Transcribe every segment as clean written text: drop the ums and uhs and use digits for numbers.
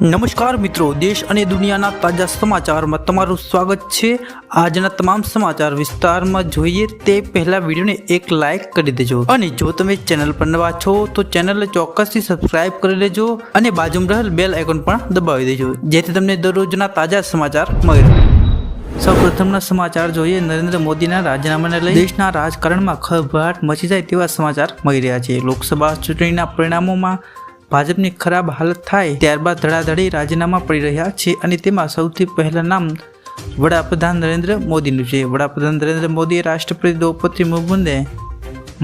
નમસ્કાર મિત્રો, દેશ અને દુનિયાના તાજા સમાચારમાં તમારું સ્વાગત છે। આજના તમામ સમાચાર વિસ્તારમાં જોઈએ તે પહેલા વિડીયોને એક લાઇક કરી દેજો અને જો તમે ચેનલ પર નવા છો તો ચેનલને ચોક્કસથી સબસ્ક્રાઇબ કરી લેજો અને બાજુમાં રહેલ બેલ આઇકોન પણ દબાવી દેજો જેથી તમને દરરોજના તાજા સમાચાર મળી રહે। સૌપ્રથમના સમાચાર જોઈએ। નરેન્દ્ર મોદીના રાજીનામાને લઈ દેશના રાજકારણમાં ખળભળાટ મચી જાય તેવા સમાચાર મળી રહ્યા છે। લોકસભા ચૂંટણીના પરિણામોમાં ભાજપની ખરાબ હાલત થાય ત્યારબાદ ધડાધડી રાજીનામા પડી રહ્યા છે અને તેમાં સૌથી પહેલા નામ વડાપ્રધાન નરેન્દ્ર મોદીનું છે। વડાપ્રધાન નરેન્દ્ર મોદીએ રાષ્ટ્રપતિ દ્રૌપદી મુર્મુને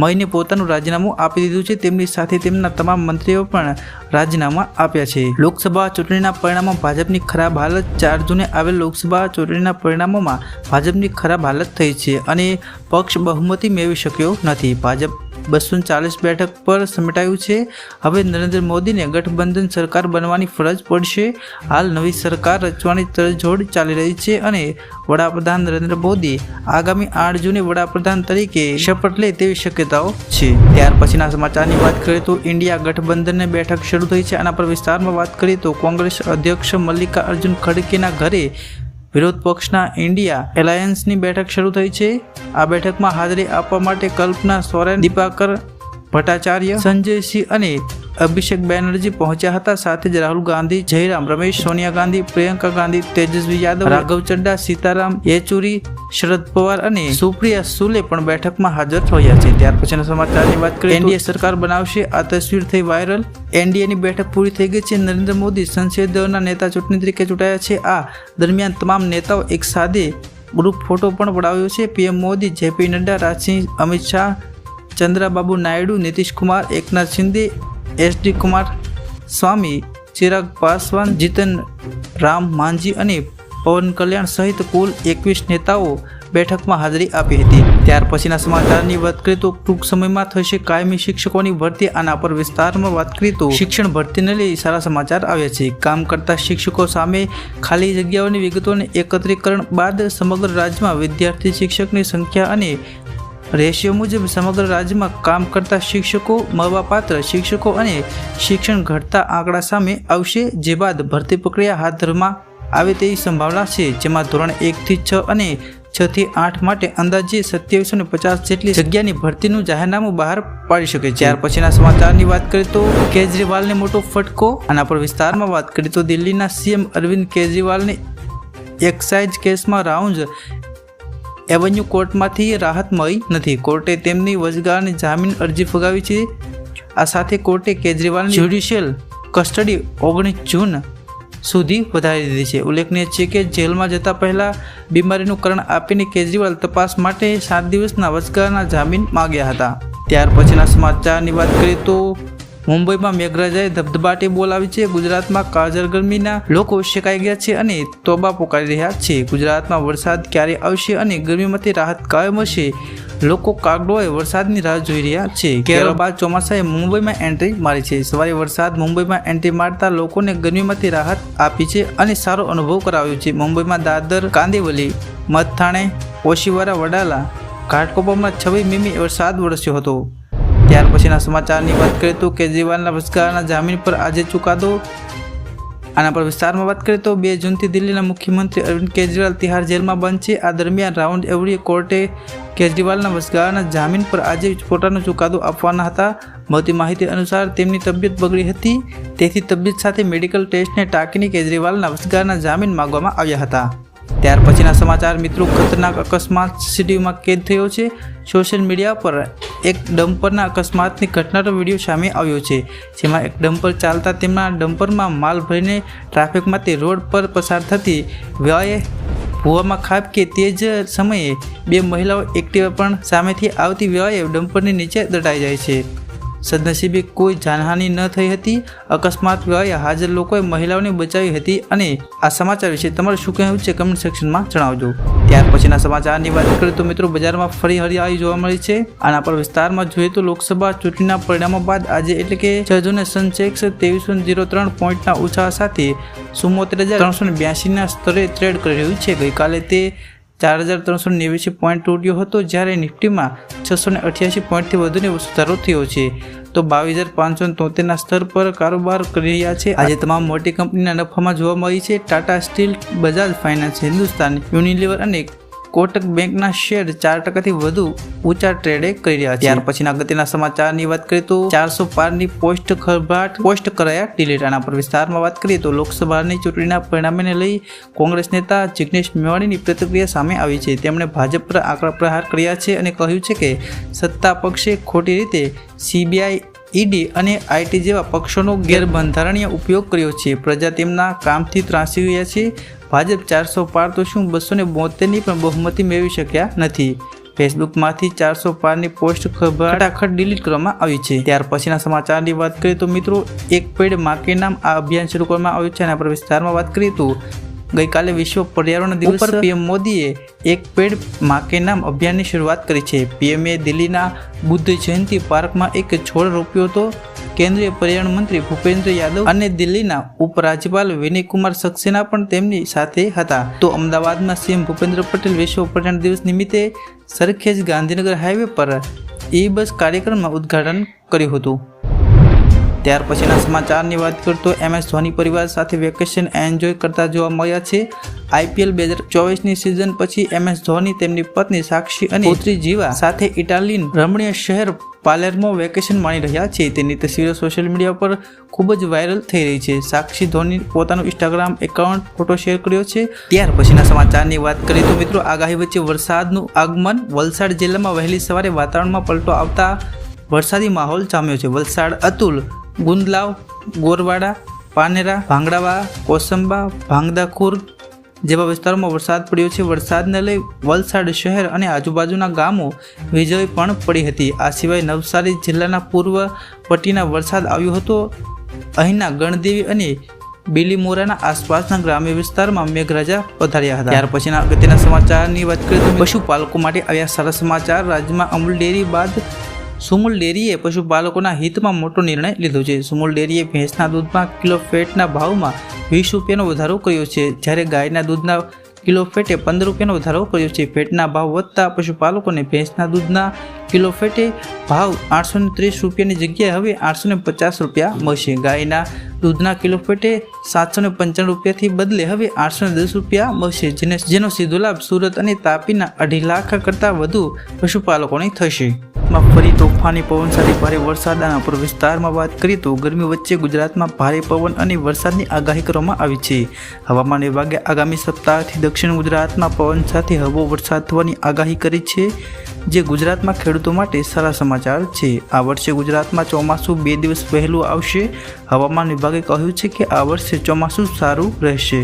મળીને પોતાનું રાજીનામું આપી દીધું છે। તેમની સાથે તેમના તમામ મંત્રીઓ પણ રાજીનામા આપ્યા છે। લોકસભા ચૂંટણીના પરિણામો ભાજપની ખરાબ હાલત 4 જૂને આવેલ લોકસભા ચૂંટણીના પરિણામોમાં ભાજપની ખરાબ હાલત થઈ છે અને પક્ષ બહુમતી મેળવી શક્યો નથી। ભાજપ 240 બેઠક પર સમેટાયું છે। હવે નરેન્દ્ર મોદીને ગઠબંધન સરકાર બનવાની ફરજ પડશે। હાલ નવી સરકાર રચવાની તડજોડ ચાલી રહી છે અને વડાપ્રધાન નરેન્દ્ર મોદી આગામી 8 જૂને વડાપ્રધાન તરીકે શપથ લે તેવી શક્યતાઓ છે। ત્યાર પછીના સમાચારની વાત કરીએ તો ઇન્ડિયા ગઠબંધનની બેઠક શરૂ થઈ છે। આના પર વિસ્તારમાં વાત કરીએ તો કોંગ્રેસ અધ્યક્ષ મલ્લિકાર્જુન ખડગેના ઘરે વિરોધ પક્ષના ઇન્ડિયા એલાયન્સની બેઠક શરૂ થઈ છે। આ બેઠકમાં હાજરી આપવા માટે કલ્પના સોરેન, દીપાકર ભટ્ટાચાર્ય, સંજયસિંહ અને અભિષેક બેનર્જી પહોંચ્યા હતા। સાથે જ રાહુલ ગાંધી, જયરામ રમેશ, સોનિયા ગાંધી, પ્રિયંકા ગાંધી, તેજસ્વી યાદવ, રાઘવ ચડ્ડા, સીતારામ યેચુરી, શરદ પવાર અને સુપ્રિયા સુલે પણ બેઠકમાં હાજર રહ્યા છે। ત્યાર પછીના સમાચારની વાત કરીએ એનડીએ સરકાર બનાવશે, આ તસવીર થઈ વાયરલ। એનડીએની બેઠક પૂરી થઈ ગઈ છે। નરેન્દ્ર મોદી સંસદીય દળના નેતા ચૂંટણી તરીકે ચૂંટાયા છે। આ દરમિયાન તમામ નેતાઓ એક સાથે ગ્રુપ ફોટો પણ પડાવ્યો છે। PM Modi, JP Nadda, Rajsingh, Amit Shah, Chandrababu Naidu, Nitish Kumar, Eknath Shinde, SD Kumar Swami, Chirag Paswan, Jitan Ram Manjhi અને પવન કલ્યાણ સહિત કુલ 21 નેતાઓ બેઠકમાં હાજરી આપી હતી। ત્યાર પછીના સમાચારની વાત કરીએ તો ટૂંક સમયમાં થશે કાયમી શિક્ષકોની ભરતી। આના પર વિસ્તારમાં વાત કરીએ તો શિક્ષણ ભરતીને લઈ સારા સમાચાર આવ્યા છે। કામ કરતા શિક્ષકો સામે ખાલી જગ્યાઓની વિગતોને એકત્રીકરણ બાદ સમગ્ર રાજ્યમાં વિદ્યાર્થી શિક્ષકની સંખ્યા અને રેશિયો મુજબ સમગ્ર રાજ્યમાં કામ કરતા શિક્ષકો, મળવાપાત્ર શિક્ષકો અને શિક્ષણ ઘટતા આંકડા સામે આવશે, જે બાદ ભરતી પ્રક્રિયા હાથ ધરવામાં આવે તેવી સંભાવના છે, જેમાં ધોરણ 1 થી 6 અને 6 થી 8 માટે અંદાજે 2750 જેટલી જગ્યાની ભરતીનું જાહેરનામું બહાર પાડી શકે છે। ત્યાર પછીના સમાચારની વાત કરીએ તો કેજરીવાલને મોટો ફટકો। આના પર વિસ્તારમાં વાત કરીએ તો દિલ્હીના સીએમ અરવિંદ કેજરીવાલને એક્સાઇઝ કેસમાં રાઉન્ડ એવન્યુ કોર્ટમાંથી રાહત મળી નથી। કોર્ટે તેમની વચગાળાની જામીન અરજી ફગાવી છે। આ સાથે કોર્ટે કેજરીવાલની જ્યુડિશિયલ કસ્ટડી 19 જૂન સુધી વધારી દીધી છે। ઉલ્લેખનીય છે કે જેલમાં જતા પહેલા બીમારીનું કારણ આપીને કેજરીવાલ તપાસ માટે 7 દિવસના વચગાળાના જામીન માંગ્યા હતા। ત્યાર પછીના સમાચારની વાત કરીએ તો મુંબઈમાં મેઘરાજાએ ધબધબાટી બોલાવી છે। ગુજરાતમાં કાળઝાળ ગરમીના લોકો શેકાઈ ગયા છે અને તોબા પોકારી રહ્યા છે। ગુજરાતમાં વરસાદ ક્યારે આવશે અને ગરમીમાંથી રાહત ક્યારે મળશે? લોકો કાગડોએ વરસાદની રાહ જોઈ રહ્યા છે। કેરળ બાદ ચોમાસાએ મુંબઈમાં એન્ટ્રી મારી છે। સવારે વરસાદ મુંબઈમાં એન્ટ્રી મારતા લોકોને ગરમીમાંથી રાહત આપી છે અને સારો અનુભવ કરાવ્યો છે। મુંબઈમાં દાદર, કાંદિવલી, મથાણે, ઓશિવારા, વડાલા, ઘાટકોપરમાં 26 મીમી વરસાદ વરસ્યો હતો। ત્યાર પછીના સમાચારની વાત કરીએ તો કેજરીવાલના વચગાળાના જામીન પર આજે ચુકાદો। આના પર વિસ્તારમાં વાત કરીએ તો 2 જૂનથી દિલ્હીના મુખ્યમંત્રી અરવિંદ કેજરીવાલ તિહાર જેલમાં બંધ છે। આ દરમિયાન રાઉન્ડ એવરી કોર્ટે કેજરીવાલના વચગાળાના જામીન પર આજે પોતાનો ચુકાદો આપવાના હતા। મળતી માહિતી અનુસાર તેમની તબિયત બગડી હતી, તેથી તબિયત સાથે મેડિકલ ટેસ્ટને ટાંકીને કેજરીવાલના વચગાળાના જામીન માંગવામાં આવ્યા હતા। ત્યાર પછીના સમાચાર મિત્રો, ખતરનાક અકસ્માત સીસીટીવીમાં કેદ થયો છે। સોશિયલ મીડિયા પર એક ડમ્પરના અકસ્માતની ઘટનાનો વિડીયો સામે આવ્યો છે, જેમાં એક ડમ્પર ચાલતા તેમના ડમ્પરમાં માલ ભરીને ટ્રાફિકમાંથી રોડ પર પસાર થતી વેળાએ ભૂવામાં ખાબકે તે જ સમયે 2 મહિલાઓ એક્ટિવા પણ સામેથી આવતી વેળાએ ડમ્પરની નીચે દટાઈ જાય છે। સદનસીબે કોઈ જાનહાનિ ન થઈ હતી। અકસ્માત વેળાએ હાજર લોકોએ મહિલાઓને બચાવી હતી અને આ સમાચાર વિશે તમારું શું કહેવું છે કમેન્ટ સેક્શનમાં જણાવજો। ત્યાર પછીના સમાચારની વાત કરીએ તો મિત્રો બજારમાં ફરી હરિયાળી જોવા મળી છે। આના પર વિસ્તારમાં જોઈએ તો લોકસભા ચૂંટણીના પરિણામો બાદ આજે એટલે કે 6 જૂને સેન્સેક્સ 2303 પોઈન્ટના ઉછાળા સાથે 74382ના સ્તરે ટ્રેડ કરી રહ્યું છે। ગઈકાલે તે 4389 પોઈન્ટ તૂટ્યો હતો, જ્યારે નિફ્ટીમાં 688 પોઈન્ટથી વધુનો સુધારો થયો છે। તો 22,573ના સ્તર પર કારોબાર કરી રહ્યા છે. આજે તમામ મોટી કંપનીના નફામાં જોવા મળી છે. Tata steel, Bajaj finance, Hindustan Unilever અને કોટક બેંકના શેર 4% વધુ ઊંચા ટ્રેડે કરી રહ્યા છે. ત્યાર પછીના અગત્યના સમાચારની વાત કરીએ તો 400 પારની પોસ્ટ કરાયા ડિલીટ. આના પર વિસ્તારમાં વાત કરીએ તો લોકસભાની ચૂંટણીના પરિણામને લઈ કોંગ્રેસ નેતા જિગ્નેશ મેવાણીની પ્રતિક્રિયા સામે આવી છે. તેમણે ભાજપ પર આકરા પ્રહાર કર્યા છે અને કહ્યું છે કે સત્તા પક્ષે ખોટી રીતે CBI, ED અને IT જેવા પક્ષોનો ગેરબંધારણીય ઉપયોગ કર્યો છે. પ્રજા તેમના કામથી ત્રાસી ગયા છે. ભાજપ 400 પાર તો શું 272ની પણ બહુમતી મેળવી શક્યા નથી. ફેસબુકમાંથી 400 પારની પોસ્ટ ફટાફટ ડિલીટ કરવામાં આવી છે. ત્યાર પછીના સમાચારની વાત કરીએ તો મિત્રો, એક પેડ માં કે નામ આ અભિયાન શરૂ કરવામાં આવ્યું છે. આના પર વિસ્તારમાં વાત કરીએ તો ગઈકાલે વિશ્વ પર્યાવરણ દિવસ પર PM મોદીએ એક પેડ માં કે નામ અભિયાનની શરૂઆત કરી છે. PMએ દિલ્હીના બુદ્ધ જયંતિ પાર્કમાં એક છોડ રોપ્યો હતો. કેન્દ્રીય પર્યાવરણ મંત્રી ભૂપેન્દ્ર યાદવ અને દિલ્હીના ઉપરાજ્યપાલ વિનયકુમાર સક્સેના પણ તેમની સાથે હતા. તો અમદાવાદમાં CM ભૂપેન્દ્ર પટેલ વિશ્વ પર્યાવરણ દિવસ નિમિત્તે સરખેજ ગાંધીનગર હાઈવે પર E-બસ કાર્યક્રમમાં ઉદ્ઘાટન કર્યું હતું. ત્યાર પછીના સમાચારની વાત કરીએ તો MS ધોની પરિવાર સાથે વેકેશન એન્જોય કરતા જોવા મળ્યા છે. IPL 2024ની સિઝન પછી MS ધોની તેમની પત્ની સાક્ષી અને પુત્રી જીવા સાથે ઇટાલીયન રમણીય શહેર પાલેર્મો વેકેશન માણી રહ્યા છે. તેની તસવીરો સોશિયલ મીડિયા પર ખૂબ જ વાયરલ થઈ રહી છે. સાક્ષી ધોની પોતાનું ઇન્સ્ટાગ્રામ એકાઉન્ટ ફોટો શેર કર્યો છે. ત્યાર પછીના સમાચારની વાત કરીએ તો મિત્રો, આગાહી વચ્ચે વરસાદનું આગમન. વલસાડ જિલ્લામાં વહેલી સવારે વાતાવરણમાં પલટો આવતા વરસાદી માહોલ જામ્યો છે. વલસાડ, અતુલ, ગુંદલાવ, ગોરવાડા, પાનેરા, ભાંગડાવા, કોસંબા, ભાંગદાખુર જેવા વિસ્તારોમાં વરસાદ પડ્યો છે. વરસાદને લઈ વલસાડ શહેર અને આજુબાજુના ગામો વીજળી પણ પડી હતી. આ સિવાય નવસારી જિલ્લાના પૂર્વ પટ્ટીના વરસાદ આવ્યો હતો. અહીંના ગણદેવી અને બિલીમોરાના આસપાસના ગ્રામ્ય વિસ્તારમાં મેઘરાજા પધાર્યા હતા. ત્યાર પછીના અગત્યના સમાચારની વાત કરીએ તો પશુપાલકો માટે આવ્યા સારા સમાચાર. રાજ્યમાં અમૂલ ડેરી બાદ સુમુલ ડેરીએ પશુપાલકોના હિતમાં મોટો નિર્ણય લીધો છે. સુમુલ ડેરીએ ભેંસના દૂધમાં કિલો ફેટના ભાવમાં 20 રૂપિયાનો વધારો કર્યો છે, જ્યારે ગાયના દૂધના કિલો ફેટે 15 રૂપિયાનો વધારો કર્યો છે. ફેટના ભાવ વધતા પશુપાલકોને ભેંસના દૂધના કિલો ફેટે ભાવ 830 રૂપિયાની જગ્યાએ હવે 850 રૂપિયા મળશે. ગાયના દૂધના કિલો ફેટે 795 રૂપિયાથી બદલે હવે 810 રૂપિયા મળશે, જેનો સીધો લાભ સુરત અને તાપીના 2.5 લાખ કરતાં વધુ પશુપાલકોને થશે. ફરી તોફાની પવન સાથે ભારે વરસાદ. આના પર વિસ્તારમાં વાત કરીએ તો ગરમી વચ્ચે ગુજરાતમાં ભારે પવન અને વરસાદની આગાહી કરવામાં આવી છે. હવામાન વિભાગે આગામી સપ્તાહથી દક્ષિણ ગુજરાતમાં પવન સાથે હળવો વરસાદ થવાની આગાહી કરી છે, જે ગુજરાતમાં ખેડૂતો માટે સારા સમાચાર છે. આ વર્ષે ગુજરાતમાં ચોમાસું 2 દિવસ વહેલું આવશે. હવામાન વિભાગે કહ્યું છે કે આ વર્ષે ચોમાસું સારું રહેશે.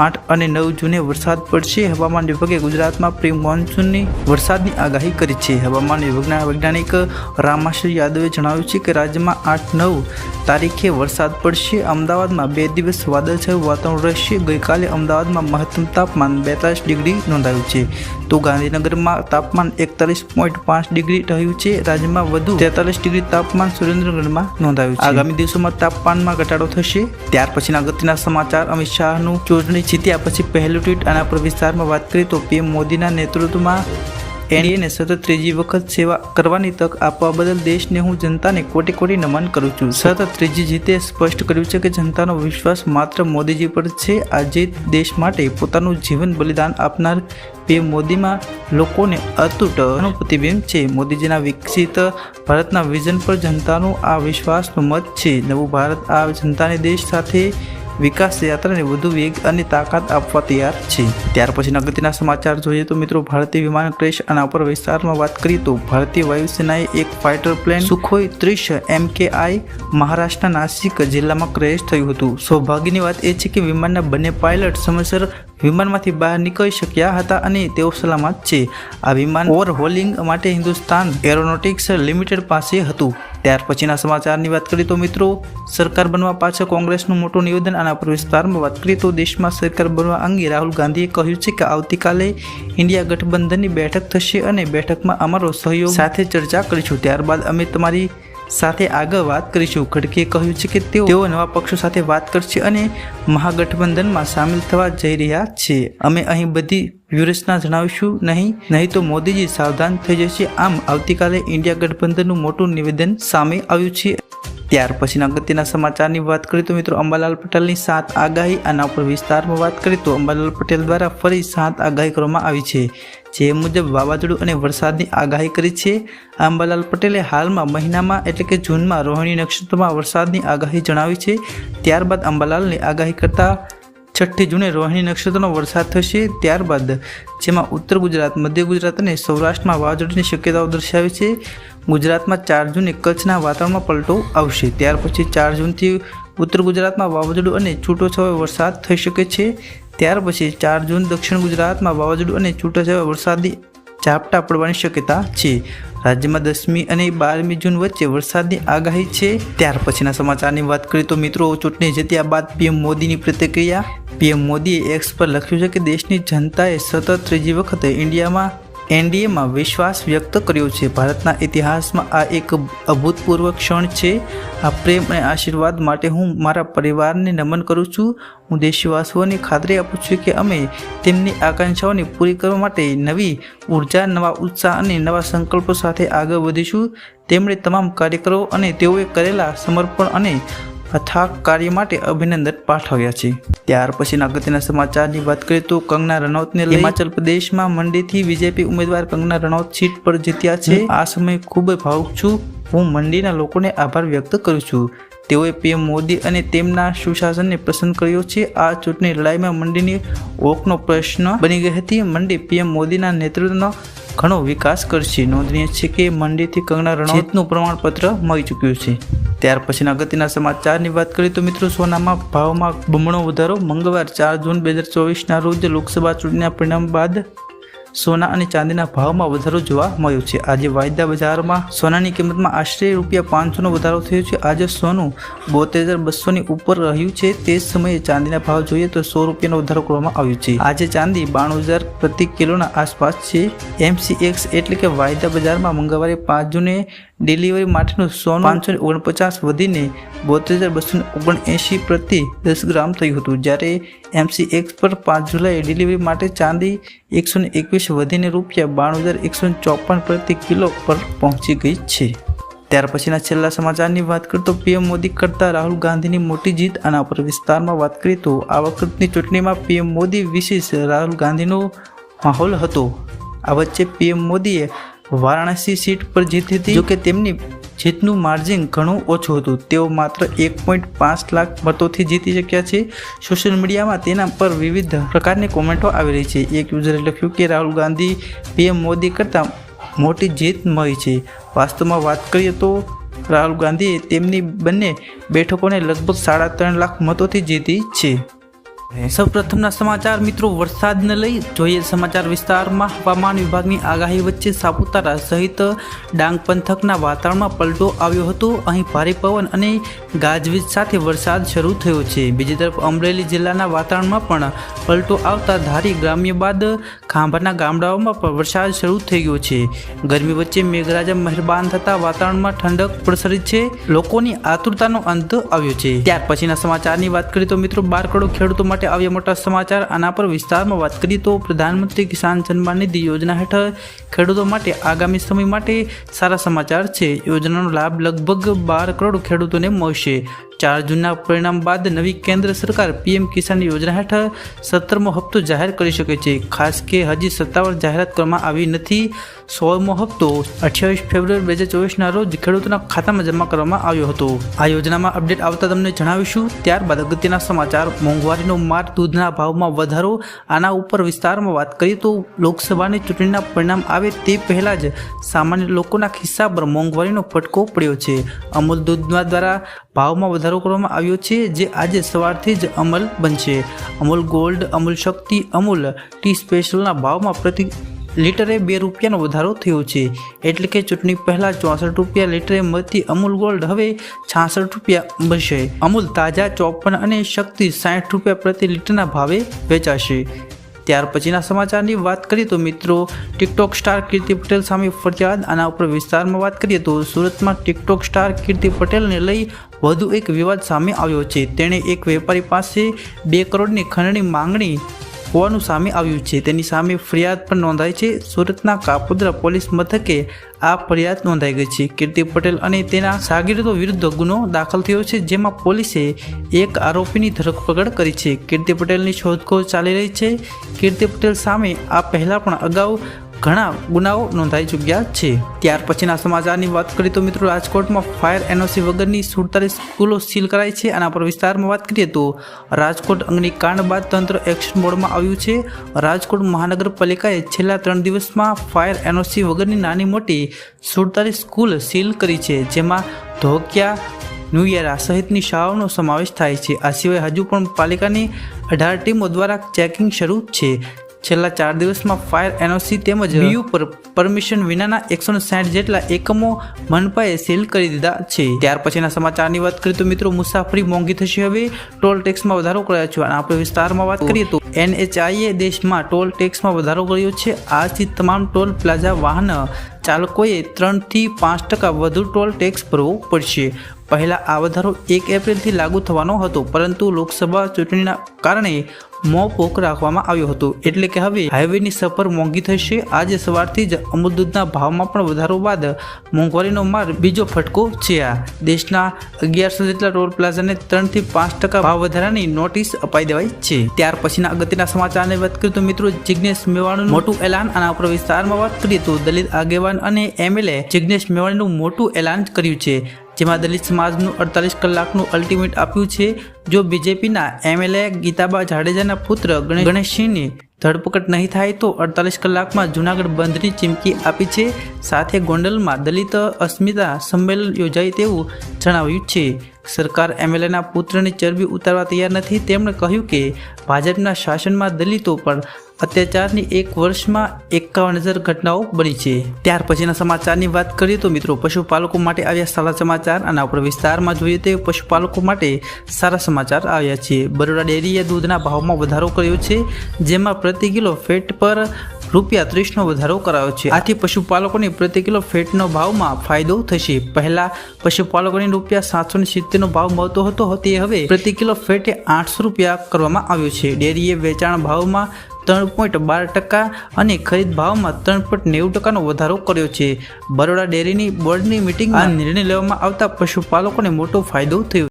8 અને 9 જૂને વરસાદ પડશે. હવામાન વિભાગે ગુજરાતમાં પ્રી મોન્સૂનની વરસાદની આગાહી કરી છે. હવામાન વિભાગના વૈજ્ઞાનિક રામાશ્રી યાદવે જણાવ્યું છે કે રાજ્યમાં 8-9 તારીખે વરસાદ પડશે. અમદાવાદમાં 2 દિવસ વાદળછાયું વાતાવરણ રહેશે. ગઈકાલે અમદાવાદમાં મહત્તમ તાપમાન 42 ડિગ્રી નોંધાયું છે, તો ગાંધીનગરમાં તાપમાન 41.5 ડિગ્રી રહ્યું છે. રાજ્યમાં વધુ 43 ડિગ્રી તાપમાન સુરેન્દ્રનગરમાં નોંધાયું છે. આગામી દિવસોમાં તાપમાનમાં ઘટાડો થશે. ત્યાર પછીના અગત્યના સમાચાર. અમિત શાહનું ચૂંટણી જીત્યા પછી પહેલું ટ્વીટ. આના પર વિસ્તારમાં વાત કરીએ તો PM મોદીના નેતૃત્વમાં એનડીએને સતત ત્રીજી વખત સેવા કરવાની તક આપવા બદલ દેશને હું જનતાને કોટી કોટી નમન કરું છું. સતત ત્રીજી જીતે સ્પષ્ટ કર્યું છે કે જનતાનો વિશ્વાસ માત્ર મોદીજી પર છે. આ જીત દેશ માટે પોતાનું જીવન બલિદાન આપનાર PM મોદીમાં લોકોને અતૂટ પ્રતિબિંબ છે. મોદીજીના વિકસિત ભારતના વિઝન પર જનતાનો આ વિશ્વાસનો મત છે. નવું ભારત આ જનતાને દેશ સાથે વિકાસ યાત્રાને વધુ વેગ અને તાકાત આપવા તૈયાર છે. ત્યાર પછીના અગત્યના સમાચાર જોઈએ તો મિત્રો, ભારતીય વિમાન ક્રેશ. આના પર વિસ્તારમાં વાત કરીએ તો ભારતીય વાયુસેનાએ એક ફાઇટર પ્લેન સુખોઈ 30 MKI મહારાષ્ટ્રના નાસિક જિલ્લામાં ક્રેશ થયું હતું. સૌભાગ્યની વાત એ છે કે વિમાનના બંને પાયલટ સમયસર વિમાનમાંથી બહાર નીકળી શક્યા હતા અને તેઓ સલામત છે. આ વિમાન ઓવરહોલિંગ માટે હિન્દુસ્તાન એરોનોટિક્સ લિમિટેડ પાસે હતું. ત્યાર પછીના સમાચારની વાત કરીએ તો મિત્રો, સરકાર બનવા પાછળ કોંગ્રેસનું મોટું નિવેદન. આના પર વિસ્તારમાં વાત કરીએ તો દેશમાં સરકાર બનવા અંગે રાહુલ ગાંધીએ કહ્યું છે કે આવતીકાલે ઇન્ડિયા ગઠબંધનની બેઠક થશે અને બેઠકમાં અમારો સહયોગ સાથે ચર્ચા કરીશું. ત્યારબાદ અમે તમારી સાથે આગળ વાત કરીશું. ખડગેએ કહ્યું છે કે તેઓ નવા પક્ષો સાથે વાત કરશે અને મહાગઠબંધનમાં સામેલ થવા જઈ રહ્યા છે. અમે અહીં બધી વ્યૂહરચના જણાવીશું નહીં તો મોદીજી સાવધાન થઈ જશે. આમ આવતીકાલે ઇન્ડિયા ગઠબંધનનું મોટું નિવેદન સામે આવ્યું છે. ત્યાર પછીના અગત્યના સમાચારની વાત કરીએ તો મિત્રો અંબાલાલ પટેલની 7 આગાહી. આના ઉપર વિસ્તારમાં વાત કરીએ તો અંબાલાલ પટેલ દ્વારા ફરી 7 આગાહી કરવામાં આવી છે, જે મુજબ વાવાઝોડું અને વરસાદની આગાહી કરી છે. અંબાલાલ પટેલે હાલમાં મહિનામાં એટલે કે જૂનમાં રોહિણી નક્ષત્રમાં વરસાદની આગાહી જણાવી છે. ત્યારબાદ અંબાલાલની આગાહી કરતા 6 જૂને રોહિણી નક્ષત્રનો વરસાદ થશે. ત્યારબાદ જેમાં ઉત્તર ગુજરાત, મધ્ય ગુજરાત અને સૌરાષ્ટ્રમાં વાવાઝોડાની શક્યતાઓ દર્શાવી છે. ગુજરાતમાં 4 જૂને કચ્છના વાતાવરણમાં પલટો આવશે. ત્યાર પછી 4 જૂનથી ઉત્તર ગુજરાતમાં વાવાઝોડું અને છૂટોછવાયો વરસાદ થઈ શકે છે. ત્યાર પછી 4 જૂન દક્ષિણ ગુજરાતમાં વાવાઝોડું અને છૂટોછવાયા વરસાદી ઝાપટા પડવાની શક્યતા છે. રાજ્યમાં 10મી અને 12મી જૂન વચ્ચે વરસાદની આગાહી છે. ત્યાર પછીના સમાચારની વાત કરીએ તો મિત્રો ચૂંટણી જીત્યા બાદ પીએમ મોદીની પ્રતિક્રિયા. પીએમ મોદીએ એક્સ પર લખ્યું છે કે દેશની જનતાએ સતત ત્રીજી વખત એનડીએમાં વિશ્વાસ વ્યક્ત કર્યો છે. ભારતના ઇતિહાસમાં આ એક અભૂતપૂર્વ ક્ષણ છે. આ પ્રેમ અને આશીર્વાદ માટે હું મારા પરિવારને નમન કરું છું. હું દેશવાસીઓને ખાતરી આપું છું કે અમે તેમની આકાંક્ષાઓને પૂરી કરવા માટે નવી ઉર્જા, નવા ઉત્સાહ અને નવા સંકલ્પો સાથે આગળ વધીશું. તેમણે તમામ કાર્યકરો અને તેઓએ કરેલા સમર્પણ અને અથાગ કાર્ય માટે અભિનંદન પાઠવ્યા છે. ત્યાર પછીના અગત્યના સમાચારની વાત કરીએ તો કંગના રનૌતને લઈ હિમાચલ પ્રદેશમાં મંડીથી બીજેપી ઉમેદવાર કંગના રનૌત સીટ પર જીત્યા છે. આ સમયે ખૂબ ભાવુક છું. હું મંડીના લોકોને આભાર વ્યક્ત કરું છું. તેઓએ પીએમ મોદી અને તેમના સુશાસનને પસંદ કર્યો છે. આ ચૂંટણી લડાઈમાં મંડીની ઓળખનો પ્રશ્ન બની ગઈ હતી. મંડી પીએમ મોદીના નેતૃત્વનો ઘણો વિકાસ કરશે. નોંધનીય છે કે મંડીથી કંગના રનૌતનું પ્રમાણપત્ર મળી ચૂક્યું છે. ત્યાર પછીના અગત્યના સમાચારની વાત કરીએ તો મિત્રો સોનામાં ભાવમાં બમણો વધારો. મંગળવાર 4 જૂન 2024ના રોજ લોકસભા ચૂંટણીના પરિણામ બાદ સોના અને ચાંદીના ભાવમાં વધારો જોવા મળ્યો છે. આજે વાયદા બજારમાં સોનાની કિંમતમાં આશરે ₹500નો વધારો થયો છે. આજે સોનું 72,200ની ઉપર રહ્યું છે. તે જ સમયે ચાંદીના ભાવ જોઈએ તો ₹100નો વધારો કરવામાં આવ્યો છે. આજે ચાંદી 92,000 પ્રતિ કિલોના આસપાસ છે. MCX એટલે કે વાયદા બજારમાં મંગળવારે 5 જૂને ડિલિવરી માટેનું સોનું 549 વધીને 72,279 પ્રતિ 10 ગ્રામ થયું હતું. જ્યારે MCX પર 5 જુલાઈએ ડિલિવરી માટે ચાંદી 121 વધીને ₹92,154 પ્રતિ કિલો પર પહોંચી ગઈ છે. ત્યાર પછીના છેલ્લા સમાચારની વાત કરીએ તો પીએમ મોદી કરતા રાહુલ ગાંધીની મોટી જીત. આના પર વિસ્તારમાં વાત કરીએ તો આ વખતની ચૂંટણીમાં પીએમ મોદી વિશેષ રાહુલ ગાંધીનો માહોલ હતો. આ વચ્ચે પીએમ મોદીએ વારાણસી સીટ પર જીતી હતી. જોકે તેમની જીતનું માર્જિન ઘણું ઓછું હતું. તેઓ માત્ર 1.5 લાખ મતોથી જીતી શક્યા છે. સોશિયલ મીડિયામાં તેના પર વિવિધ પ્રકારની કોમેન્ટો આવી રહી છે. એક યુઝરે લખ્યું કે રાહુલ ગાંધી પીએમ મોદી કરતાં મોટી જીત મળી છે. વાસ્તવમાં વાત કરીએ તો રાહુલ ગાંધીએ તેમની બંને બેઠકોને લગભગ 3.5 લાખ મતોથી જીતી છે. સૌપ્રથમના સમાચાર મિત્રો વરસાદને લઈ જોઈએ. સમાચાર વિસ્તારમાં હવામાન વિભાગની આગાહી વચ્ચે સાપુતારા સહિત ડાંગ પંથકના વાતાવરણમાં પલટો આવ્યો હતો. અહીં ભારે પવન અને ગાજવીજ સાથે વરસાદ શરૂ થયો છે. બીજી તરફ અમરેલી જિલ્લાના વાતાવરણમાં પણ પલટો આવતા ધારી ગ્રામ્ય બાદ ખાંભાના ગામડાઓમાં પણ વરસાદ શરૂ થઈ ગયો છે. ગરમી વચ્ચે મેઘરાજા મહેરબાન થતા વાતાવરણમાં ઠંડક પ્રસરી છે. લોકોની આતુરતાનો અંત આવ્યો છે. ત્યાર પછીના સમાચારની વાત કરીએ તો મિત્રો 12 કરોડ ખેડૂતો માટે આવ્યા મોટા સમાચાર. આના પર વિસ્તારમાં વાત કરીએ તો પ્રધાનમંત્રી કિસાન સન્માન નિધિ યોજના હેઠળ ખેડૂતો માટે આગામી સમય માટે સારા સમાચાર છે. યોજનાનો લાભ લગભગ 12 કરોડ ખેડૂતોને મળશે. 4 જૂનના પરિણામ બાદ નવી કેન્દ્ર સરકાર પીએમ કિસાન યોજના હેઠળ 17મો હપ્તો જાહેર કરી શકે છે. ખાસ કે હજી સત્તાવાર જાહેરાત કરવામાં આવી નથી. 16મો હપ્તો 28 ફેબ્રુઆરી 2024ના રોજ ખેડૂતોના ખાતામાં જમા કરવામાં આવ્યો હતો. આ યોજનામાં અપડેટ આવતા તમને જણાવીશું. ત્યારબાદ અગત્યના સમાચાર મોંઘવારીનો માર, દૂધના ભાવમાં વધારો. આના ઉપર વિસ્તારમાં વાત કરીએ તો લોકસભાની ચૂંટણીના પરિણામ આવે તે પહેલાં જ સામાન્ય લોકોના ખિસ્સા પર મોંઘવારીનો ફટકો પડ્યો છે. અમૂલ દૂધના દ્વારા ભાવમાં વધારો કરવામાં આવ્યો છે, જે આજે સવારથી જ અમલ બનશે. અમૂલ ગોલ્ડ, અમૂલ શક્તિ, અમૂલ ટી સ્પેશિયલના ભાવમાં પ્રતિ લીટરે ₹2નો વધારો થયો છે. એટલે કે ચૂંટણી પહેલાં ₹64 લીટરે મળતી અમૂલ ગોલ્ડ હવે ₹66 બનશે. અમૂલ તાજા 54 અને શક્તિ ₹60 પ્રતિ લીટરના ભાવે વેચાશે. ત્યાર પછીના સમાચારની વાત કરીએ તો મિત્રો, ટિકટોક સ્ટાર કીર્તિ પટેલ સામે ફરિયાદ. આના ઉપર વિસ્તારમાં વાત કરીએ તો સુરતમાં ટિકટોક સ્ટાર કીર્તિ પટેલને લઈ વધુ એક વિવાદ સામે આવ્યો છે. તેણે એક વેપારી પાસે 2 કરોડની ખંડની માંગણી હોવાનું સામે આવ્યું છે. તેની સામે ફરિયાદ પણ નોંધાઈ છે. સુરતના કાપોદ્રા પોલીસ મથકે આ ફરિયાદ નોંધાઈ ગઈ છે. કીર્તિ પટેલ અને તેના શાગીર્દો વિરુદ્ધ ગુનો દાખલ થયો છે, જેમાં પોલીસે એક આરોપીની ધરપકડ કરી છે. કીર્તિ પટેલની શોધખોળ ચાલી રહી છે. કીર્તિ પટેલ સામે આ પહેલા પણ અગાઉ ઘણા ગુનાઓ નોંધાઈ ચૂક્યા છે. ત્યાર પછીના સમાચારની વાત કરીએ તો મિત્રો, રાજકોટમાં ફાયર એનઓસી વગરની 47 સ્કૂલો સીલ કરાઈ છે. આના પર વિસ્તારમાં વાત કરીએ તો રાજકોટ અગ્નિકાંડ બાદ તંત્ર એક્શન મોડમાં આવ્યું છે. રાજકોટ મહાનગરપાલિકાએ છેલ્લા 3 દિવસમાં ફાયર એનઓસી વગરની નાની મોટી 47 સ્કૂલ સીલ કરી છે, જેમાં ધોકિયા, ન્યુયરા સહિતની શાળાઓનો સમાવેશ થાય છે. આ સિવાય હજુ પણ પાલિકાની 18 ટીમો દ્વારા ચેકિંગ શરૂ છે. છેલ્લા 4 દિવસમાં ફાયર એનઓસી તેમજ બીયુ પર પરમિશન વિનાના 160 જેટલા એકમો મનપાએ સીલ કરી દીધા છે. ત્યાર પછીના સમાચારની વાત કરીએ તો મિત્રો, મુસાફરી મોંઘી થશે. હવે ટોલ ટેક્સમાં વધારો કરાયો છે. અને આપણે વિસ્તારમાં વાત કરીએ તો NHIએ દેશમાં ટોલ ટેક્સમાં વધારો કર્યો છે. આજથી તમામ ટોલ પ્લાઝા વાહન ચાલકોએ 3 થી 5% વધુ ટોલ ટેક્સ ભરવો પડશે. પહેલા આ વધારો 1 એપ્રિલથી લાગુ થવાનો હતો, પરંતુ લોકસભા ચૂંટણીના કારણે મોકૂફ રાખવામાં આવ્યો હતો. એટલે કે હવે હાઈવેની સફર મોંઘી થશે. આજે સવારથી જ અમૂલ દૂધના ભાવમાં પણ વધારો બાદ મોંઘવારીનો માર બીજો ફટકો છે. આ દેશના 1100 જેટલા ટોલ પ્લાઝાને 3 થી 5% ભાવ વધારાની નોટિસ અપાઈ દેવાઈ છે. ત્યાર પછીના અગત્યના સમાચારની વાત કરીએ તો મિત્રો, જિગ્નેશ મેવાણીનું મોટું એલાન. આના ઉપર વિસ્તારમાં વાત કરીએ તો દલિત આગેવાન અને MLA જિગ્નેશ મેવાણીનું મોટું એલાન કર્યું છે, જેમાં દલિત સમાજનું 48 કલાકનું અલ્ટિમેટ આપ્યું છે. જો બીજેપીના MLA ગીતાબા જાડેજાના પુત્ર ગણેશસિંહની ધરપકડ નહીં થાય તો 48 કલાકમાં જૂનાગઢ બંધની ચીમકી આપી છે. સાથે ગોંડલમાં દલિત અસ્મિતા સંમેલન યોજાય તેવું જણાવ્યું છે. સરકાર MLAના પુત્રની ચરબી ઉતારવા તૈયાર નથી. તેમણે કહ્યું કે ભાજપના શાસનમાં દલિતો પર અત્યાચારની 1 વર્ષમાં 51,000 ઘટનાઓ બની છે. ત્યાર પછીના સમાચારની વાત કરીએ તો મિત્રો, પશુપાલકો માટે આવ્યા સારા સમાચાર. આના ઉપર વિસ્તારમાં જોઈએ તો પશુપાલકો માટે સારા સમાચાર આવ્યા છે. બરોડા ડેરીએ દૂધના ભાવમાં વધારો કર્યો છે, જેમાં પ્રતિ કિલો ફેટ પર ₹30નો વધારો કરાયો છે. આથી પશુપાલકોને પ્રતિ કિલો ફેટનો ભાવમાં ફાયદો થશે. પહેલા પશુપાલકોને ₹770નો ભાવ મળતો હતો, તે હવે પ્રતિ કિલો ફેટે ₹800 કરવામાં આવ્યો છે. ડેરીએ વેચાણ ભાવમાં 3.12% અને ખરીદ ભાવમાં 3.90%નો વધારો કર્યો છે. બરોડા ડેરીની બોર્ડની મીટિંગમાં આ નિર્ણય લેવામાં આવતા પશુપાલકોને મોટો ફાયદો થયો.